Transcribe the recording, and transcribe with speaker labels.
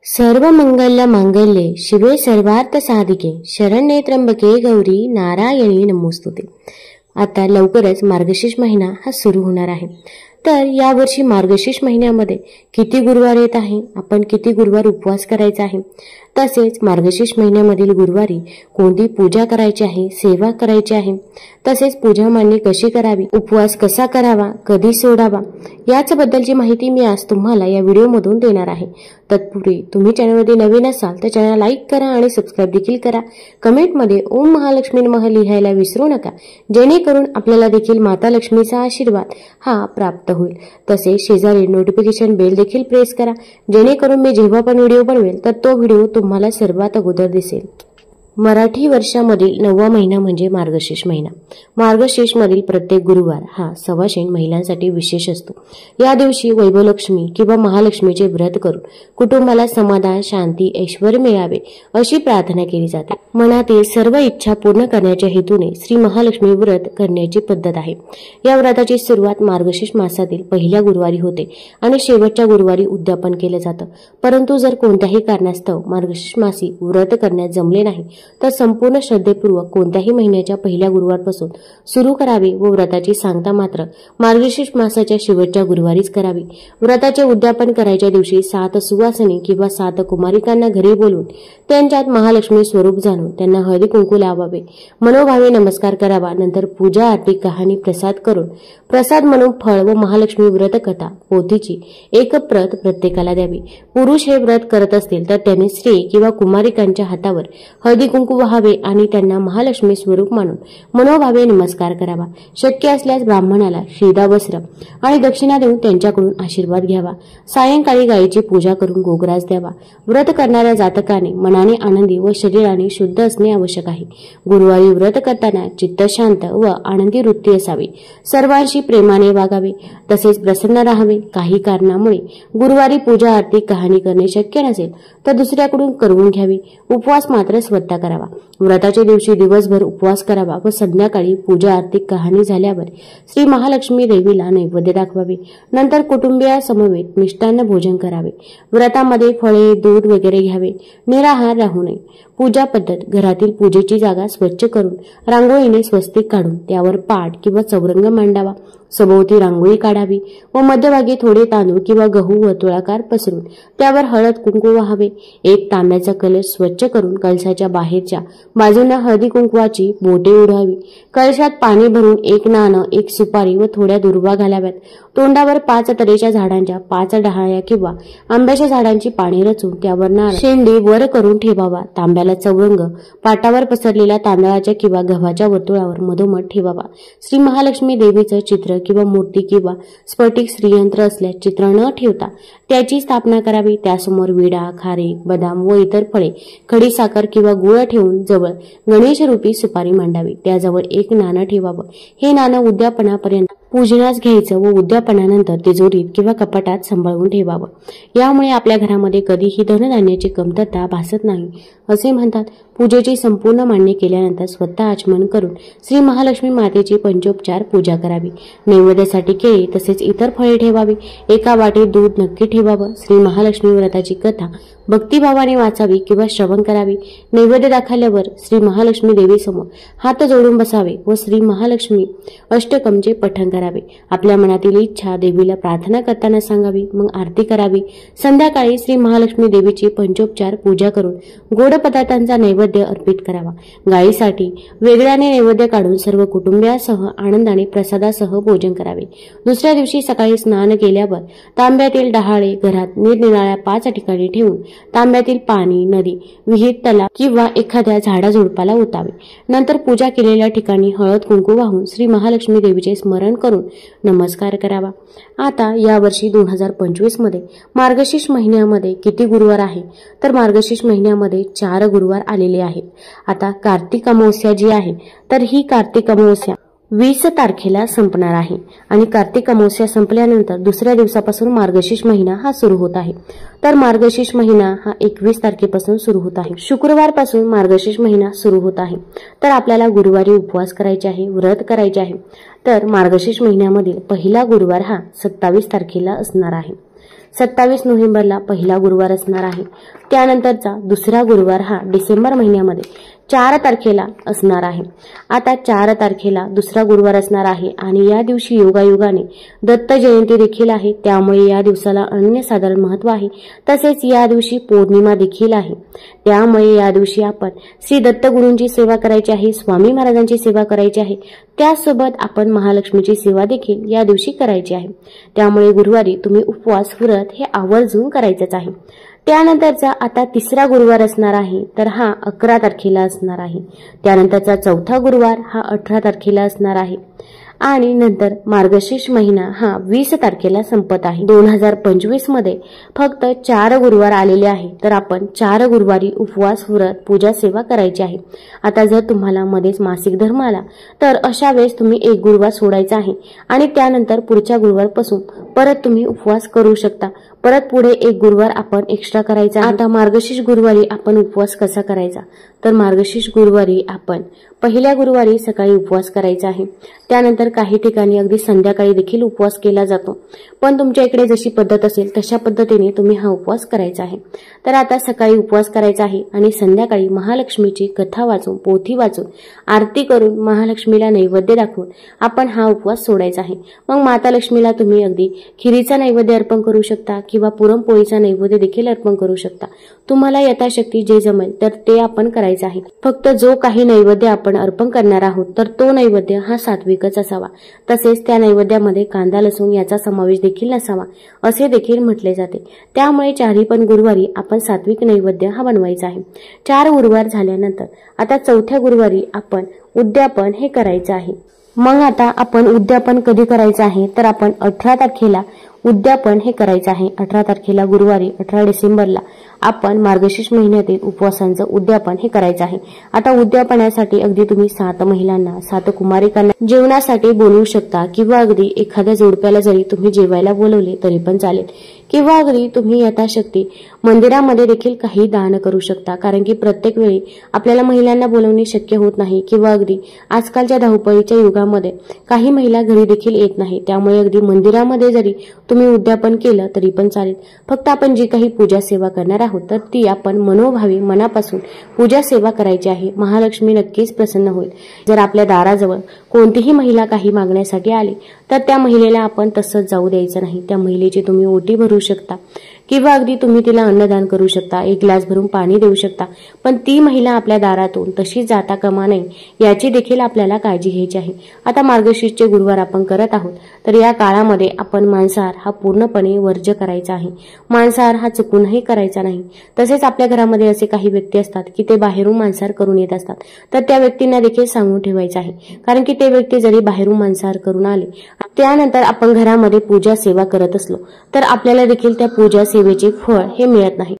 Speaker 1: सर्वमंगल मांगल्ये शिवे सर्वार्थ साधिके शरण्ये त्र्यंबके गौरी नारायणी नमोस्तुते। आता लवकरच मार्गशीर्ष महिना हा सुरू होणार आहे। तर यावर्षी मार्गशीर्ष महिन्यामध्ये किती गुरुवार येत आहे, आपण किती गुरुवार उपवास करायचा आहे, तसेच मार्गशीर्ष महिन्यामधील गुरुवारी कोणती पूजा करायची आहे, सेवा करायची आहे, तसेच पूजा मांडणी कशी करावी, उपवास कसा करावा, कधी सोडावा, याच्याबद्दलची माहिती मी आज तुम्हाला या व्हिडिओमधून देणार आहे। तत्पूर्वी तुम्ही चॅनलमध्ये नवीन असाल तर चॅनलला लाईक करा आणि सबस्क्राइब देखील करा। कमेंटमध्ये ओम महालक्ष्मी नमः लिहायला विसरू नका, जेणेकरून आपल्याला देखील माता लक्ष्मीचा आशीर्वाद हा प्राप्त होईल। तसेच शेजारी नोटिफिकेशन बेल देखील प्रेस करा, जेणेकरून मी जेव्हा पण व्हिडिओ बनवेल तर तो व्हिडिओ तुम्हाला सर्वात अगोदर दिसेल। मराठी वर्षामधील 9वा महिना म्हणजे मार्गशीर्ष महिना। मार्गशीर्ष मधील प्रत्येक गुरुवार हा सवाशीण महिलांसाठी विशेष असतो। या दिवशी वैभवलक्ष्मी किंवा महालक्ष्मीचे व्रत करून कुटुंबाला समाधान, शांती, ऐश्वर्य मिळावे अशी प्रार्थना केली जाते। मनातील सर्व इच्छा पूर्ण करण्याच्या हेतूने श्री महालक्ष्मी व्रत करण्याची पद्धत आहे। या व्रताची सुरुवात मार्गशीर्ष मासातील पहिल्या गुरुवारी होते आणि शेवटच्या गुरुवारी उद्यापन केले जातं। परंतु जर कोणत्याही कारणास्तव मार्गशीर्ष मासी व्रत करण्यास जमले नाही तर संपूर्ण श्रद्धेपूर्वक कोणत्याही महिन्याच्या पहिल्या गुरुवारपासून सुरू करावे व व्रताची सांगता मात्र मार्गशीर्ष मासाच्या शेवटच्या गुरुवारीच करावी। व्रताचे उद्यापन करायच्या दिवशी 7 सुवासिनी किंवा 7 कुमारिकांना घरी बोलून त्यांच्यात महालक्ष्मी स्वरूप जाणून त्यांना हळदी कुंकू लावावे, मनोभावे नमस्कार करावा। नंतर पूजा, आरती, कहाणी, प्रसाद करून प्रसाद म्हणून फळ व महालक्ष्मी व्रत कथा पोथीची एक प्रत प्रत्येकाला द्यावी। पुरुष हे व्रत करत असतील तर त्यांनी स्त्री किंवा कुमारिकांच्या हातावर हळदी कुंकू वहावे आणि त्यांना महालक्ष्मी स्वरूप मानून मनोभावे नमस्कार करावा। शक्य असल्यास ब्राह्मणाला श्रीदा वस्त्र आणि दक्षिणा देऊन त्यांच्याकडून आशीर्वाद घ्यावा। सायंकाळी गायीची पूजा करून गोग्रास द्यावा। व्रत करणाऱ्या जातकाने मनाने आनंदी व शरीराने शुद्ध असणे आवश्यक आहे। गुरुवारी व्रत करताना चित्त शांत व आनंदी वृत्ती असावी। सर्वांशी प्रेमाने वागावे, तसेच प्रसन्न राहावे। काही कारणामुळे गुरुवारी पूजा, आरती, कहाणी करणे शक्य नसेल तर दुसऱ्याकडून करवून घ्यावी। उपवास मात्र स्वतः करावा। व्रताच्या दिवशी दिवसभर उपवास करावा व संध्याकाळी पूजा, आरती, कहाणी झाल्यावर श्री महालक्ष्मी देवीला नैवेद्य दाखवावे। नंतर कुटुंबियांसमवेत मिष्टान्न भोजन करावे। व्रतामध्ये फळे, दूध वगैरे घ्यावे। निराहार राहू नये। पूजा पद्धत: घरातील पूजेची जागा स्वच्छ करून रांगोळीने स्वस्तिक काढून त्यावर पाट किंवा चौरंग मांडावा। सभोवती रांगोळी काढावी व मध्यभागी थोडे तांदूळ किंवा गहू वर्तुळाकार पसरून त्यावर हळद कुंकू वहावे। एक तांब्याचा कलश स्वच्छ करून कलशाच्या बाहेरच्या बाजूला हळदी कुंकवाची बोटे उडवावी। कलशात पाणी भरून एक नाणं, एक सुपारी व थोड्या दुर्वा घालाव्यात। तोंडावर 5 तरेच्या झाडांच्या 5 डहाळ्या किंवा आंब्याच्या झाडांची पाने रचून त्यावर नारळ, शेंडी वर करून ठेवावा। तांब्याला चौरंग पाटावर पसरलेल्या तांदळाच्या किंवा गव्हाच्या वर्तुळावर मधोमध ठेवावा। श्री महालक्ष्मी देवीचं चित्र किंवा मूर्ती किंवा स्फटिक श्रीयंत्र असल्यास चित्र न ठेवता त्याची स्थापना करावी। त्यासमोर विडा, खारीक, बदाम व इतर फळे, खडी साखर किंवा गुळ ठेवून जवळ गणेश रूपी सुपारी मांडावी। त्याजवळ एक नाणं ठेवावं। हे नाणं उद्यापनापर्यंत पूजनास घ्यायचं व उद्यापनानंतर तिजोरीत किंवा कपाटात सांभाळून ठेवावं। यामुळे आपल्या घरामध्ये कधीही धनधान्याची कमतरता भासत नाही असे म्हणतात। पूजेची संपूर्ण मांडणी केल्यानंतर स्वतः आचमन करून श्री महालक्ष्मी मातेची पंचोपचार पूजा करावी। नैवेद्यासाठी केळी तसेच इतर फळे ठेवावी। एका वाटीत दूध नक्की ठेवावं। श्री महालक्ष्मी व्रताची कथा भक्तिभावाने वाचावी किंवा श्रवण करावी। नैवेद्य दाखवल्यावर श्री महालक्ष्मी देवीसमोर हात जोडून बसावे व श्री महालक्ष्मी अष्टकमचे पठण करावे। आपल्या मनातील इच्छा देवीला प्रार्थना करताना सांगावी, मग आरती करावी। संध्याकाळी श्री महालक्ष्मी देवीची पंचोपचार पूजा करून गोड पदार्थांचा नैवेद्य अर्पित करावा। गायीसाठी वेगळ्याने नैवेद्य काढून सर्व कुटुंबियांसह आनंदाने प्रसादासह भोजन करावे। दुसऱ्या दिवशी सकाळी स्नान केल्यावर तांब्यातील डहाळे घरात निरनिराळ्या 5 ठिकाणी ठेवून तांब्यातील पाणी नदी, विहीर, तलाव किंवा एखाद्या झाडाझुडपाला ओतावे। नंतर पूजा केलेल्या ठिकाणी हळद कुंकू वाहून श्री महालक्ष्मी देवीचे स्मरण करून नमस्कार करावा। आता यावर्षी 2025 मध्ये मार्गशीर्ष महिन्यामध्ये किती गुरुवार आहे, तर मार्गशीर्ष महिन्यामध्ये 4 गुरुवार आलेले आहेत। आता कार्तिक अमावस्या जी आहे तर ही कार्तिक अमावस्या 20 तारखेला संपणार आहे आणि कार्तिक अमावस्या संपल्यानंतर दुसऱ्या दिवसापासून मार्गशीर्ष महिना हा सुरू होत आहे। तर मार्गशीर्ष महिना हा 21 तारखेपासून सुरू होत आहे। शुक्रवारपासून मार्गशीर्ष महिना सुरू होत आहे। तर आपल्याला गुरुवारी उपवास करायचे आहे, व्रत करायचे आहे। तर मार्गशीर्ष महिन्यामधील पहिला गुरुवार हा 27 तारखेला असणार आहे। 27 नोव्हेंबरला पहिला गुरुवार असणार आहे. त्यानंतरचा दुसरा गुरुवार हा डिसेंबर महिन्यामध्ये 4 तारखेला असणार आहे. आता 4 तारखेला दुसरा गुरुवार असणार आहे आणि या दिवशी योगायोगाने दत्त जयंती देखील आहे. त्यामुळे या दिवसाला अनन्यसाधारण महत्त्व आहे. तसेच या दिवशी पौर्णिमा देखील आहे. त्यामुळे या दिवशी आपण श्री दत्तगुरूंची सेवा करायची आहे, स्वामी महाराजांची सेवा करायची आहे. त्यासोबत आपण महालक्ष्मीची सेवा देखील या दिवशी करायची आहे. त्यामुळे गुरुवारी तुम्ही उपवास व्रत हे आवर्जून करायचंच आहे. त्यानंतरचा आता तिसरा गुरुवार असणार आहे, तर हा 11 तारखेला असणार आहे. त्यानंतरचा चौथा गुरुवार हा 18 तारखेला असणार आहे आणि नंतर मार्गशीर्ष महिना हा 20 तारखेला संपत आहे. 2025 मध्ये फक्त 4 गुरुवार आलेले आहे, तर आपण 4 गुरुवारी उपवास व्रत पूजा सेवा करायची आहे. आता जर तुम्हाला मध्येच मासिक धर्म आला तर अशा वेळेस तुम्ही एक गुरुवार सोडायचा आहे आणि त्यानंतर पुढच्या गुरुवारपासून परत तुम्ही उपवास करू शकता. परत पुढे एक गुरुवार आपण एक्स्ट्रा करायचा. आता मार्गशीर्ष गुरुवारी आपण उपवास कसा करायचा, तर मार्गशीर्ष गुरुवारी आपण पहिल्या गुरुवारी सकाळी उपवास करायचा आहे. त्यानंतर काही ठिकाणी अगदी संध्याकाळी देखील उपवास केला जातो, पण तुमच्या इकडे जशी पद्धत असेल तशा पद्धतीने तुम्ही हा उपवास करायचा आहे. तर आता सकाळी उपवास करायचा आहे आणि संध्याकाळी महालक्ष्मीची कथा वाचून, पोथी वाचून, आरती करून, महालक्ष्मीला नैवेद्य दाखवून आपण हा उपवास सोडायचा आहे. मग माता लक्ष्मीला तुम्ही अगदी खिरीचा नैवेद्य अर्पण करू शकता किंवा पुरणपोळीचा नैवेद्य देखील अर्पण करू शकता. तुम्हाला यथाशक्ती जे जमेल तर ते आपण करायचं आहे. फक्त जो काही नैवेद्य आपण अर्पण करणार आहोत तर तो नैवेद्य हा सात्विकच असावा. तसेच त्या नैवेद्यामध्ये कांदा लसूण याचा समावेश देखील नसावा असे देखील म्हटले जाते. त्यामुळे चारही पण गुरुवारी आपण सात्विक नैवेद्य हा बनवायचा आहे. 4 गुरुवार झाल्यानंतर आता चौथ्या गुरुवारी आपण उद्यापन हे करायचं आहे. मग आता आपण उद्यापन कधी करायचं आहे, तर आपण 18 तारखेला उद्यापन हे करायचं आहे. 18 तारखेला गुरुवारी 18 डिसेंबरला आपण मार्गशीर्ष महिन्यातील उपवासांचं उद्यापन हे करायचं आहे. आता उद्यापनासाठी अगदी तुम्ही 7 महिलांना, 7 कुमारिकांना जेवणासाठी बोलवू शकता किंवा अगदी एखाद्या जोडप्याला जरी तुम्ही जेवायला बोलवले तरी पण चालेल किंवा अगदी तुम्ही यथाशक्ती मंदिरामध्ये देखील काही दान करू शकता. कारण की प्रत्येक वेळी आपल्याला महिलांना बोलवणे शक्य होत नाही किंवा अगदी आजकालच्या धावपळीच्या युगामध्ये काही महिला घरी देखील येत नाही. त्यामुळे अगदी मंदिरामध्ये जरी तुम्ही उद्यापन केलं तरी पण चालेल. फक्त आपण जी काही पूजा सेवा करणार आहोत तर ती आपण मनोभावी मनापासून पूजा सेवा करायची आहे. महालक्ष्मी नक्कीच प्रसन्न होईल. जर आपल्या दाराजवळ कोणतीही महिला काही मागण्यासाठी आली तर त्या महिलेला आपण तसंच जाऊ द्यायचं नाही. त्या महिलेची तुम्ही ओटी भरू शकता किंवा अगदी तुम्ही तिला अन्नदान करू शकता, एक ग्लास भरून पाणी देऊ शकता. पण ती महिला आपल्या दारातून तशी जाता कामा नये याची देखील आपल्याला काळजी घ्यायची आहे. आता मार्गशीर्षचे गुरुवार आपण करत आहोत तर या काळामध्ये आपण मांसाहार हा पूर्णपणे वर्ज्य करायचा आहे. मांसाहार हा चुकूनही करायचा नाही. तसेच आपल्या घरामध्ये असे काही व्यक्ती असतात की ते बाहेरून मांसाहार करून येत असतात, तर त्या व्यक्तींना देखील सांगून ठेवायचं आहे. कारण की ते व्यक्ती जरी बाहेरून मांसाहार करून आले त्यानंतर आपण घरामध्ये पूजा सेवा करत असलो तर आपल्याला देखील त्या पूजा सेवेचे फळ हे मिळत नाही.